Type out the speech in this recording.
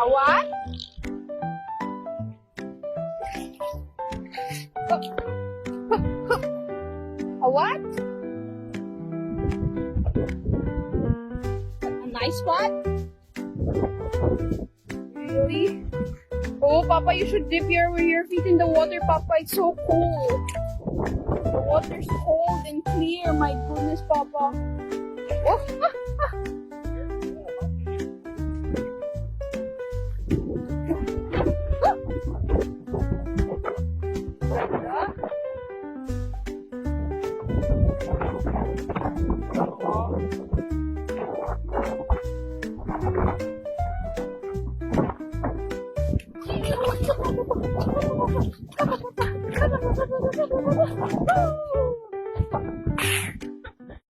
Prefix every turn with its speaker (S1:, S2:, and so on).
S1: A what? A what? A nice spot? Really? Oh, Papa, you should dip your feet in the water, Papa. It's so cold. The water's cold and clear. My goodness, Papa.